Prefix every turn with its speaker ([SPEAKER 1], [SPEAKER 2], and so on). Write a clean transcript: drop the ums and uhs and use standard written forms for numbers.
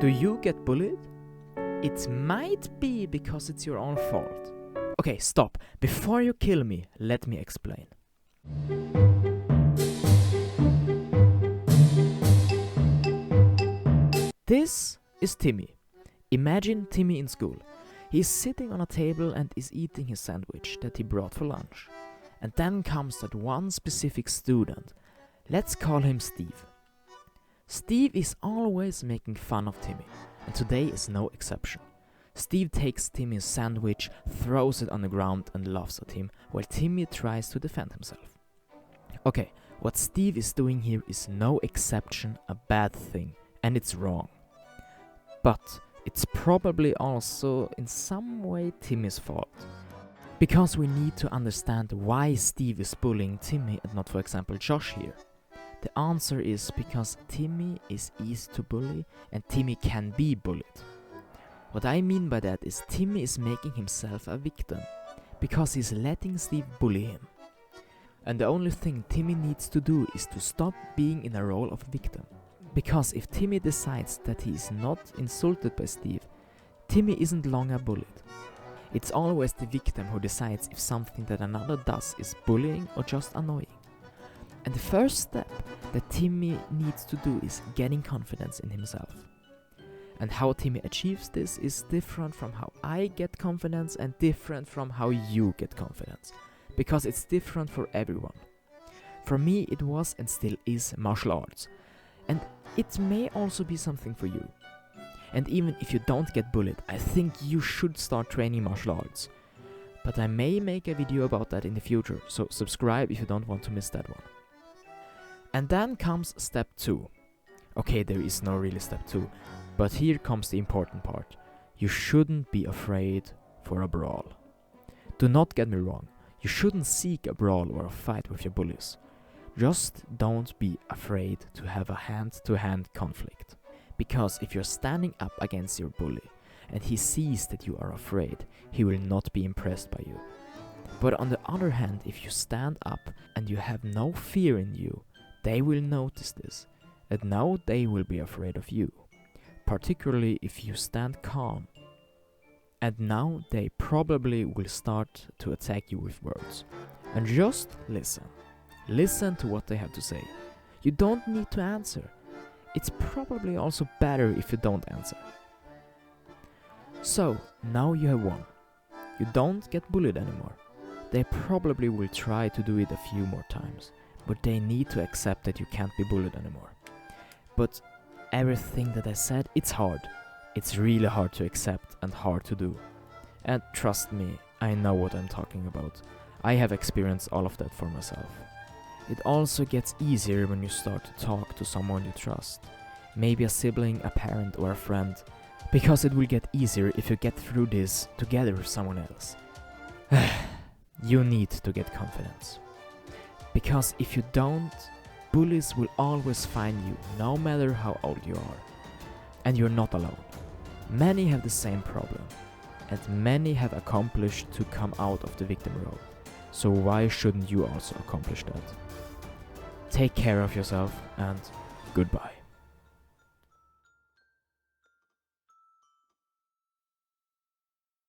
[SPEAKER 1] Do you get bullied? It might be because it's your own fault. Okay, stop. Before you kill me, let me explain. This is Timmy. Imagine Timmy in school. He is sitting on a table and is eating his sandwich that he brought for lunch. And then comes that one specific student. Let's call him Steve. Steve is always making fun of Timmy, and today is no exception. Steve takes Timmy's sandwich, throws it on the ground and laughs at him, while Timmy tries to defend himself. Okay, what Steve is doing here is no exception a bad thing, and it's wrong. But it's probably also in some way Timmy's fault. Because we need to understand why Steve is bullying Timmy and not, for example, Josh here. The answer is because Timmy is easy to bully and Timmy can be bullied. What I mean by that is Timmy is making himself a victim because he's letting Steve bully him. And the only thing Timmy needs to do is to stop being in a role of victim. Because if Timmy decides that he is not insulted by Steve, Timmy isn't longer bullied. It's always the victim who decides if something that another does is bullying or just annoying. And the first step that Timmy needs to do is getting confidence in himself. And how Timmy achieves this is different from how I get confidence and different from how you get confidence. Because it's different for everyone. For me it was and still is martial arts. And it may also be something for you. And even if you don't get bullied, I think you should start training martial arts. But I may make a video about that in the future, so subscribe if you don't want to miss that one. And then comes step 2. Okay, there is no really step 2, but here comes the important part. You shouldn't be afraid for a brawl. Do not get me wrong, you shouldn't seek a brawl or a fight with your bullies. Just don't be afraid to have a hand-to-hand conflict. Because if you're standing up against your bully and he sees that you are afraid, he will not be impressed by you. But on the other hand, if you stand up and you have no fear in you, they will notice this, and now they will be afraid of you, particularly if you stand calm. And now they probably will start to attack you with words. And just listen. Listen to what they have to say. You don't need to answer. It's probably also better if you don't answer. So, now you have won. You don't get bullied anymore. They probably will try to do it a few more times, but they need to accept that you can't be bullied anymore. But everything that I said, it's hard. It's really hard to accept and hard to do. And trust me, I know what I'm talking about. I have experienced all of that for myself. It also gets easier when you start to talk to someone you trust. Maybe a sibling, a parent or a friend. Because it will get easier if you get through this together with someone else. You need to get confidence. Because if you don't, bullies will always find you, no matter how old you are. And you're not alone. Many have the same problem. And many have accomplished to come out of the victim role. So why shouldn't you also accomplish that? Take care of yourself and goodbye.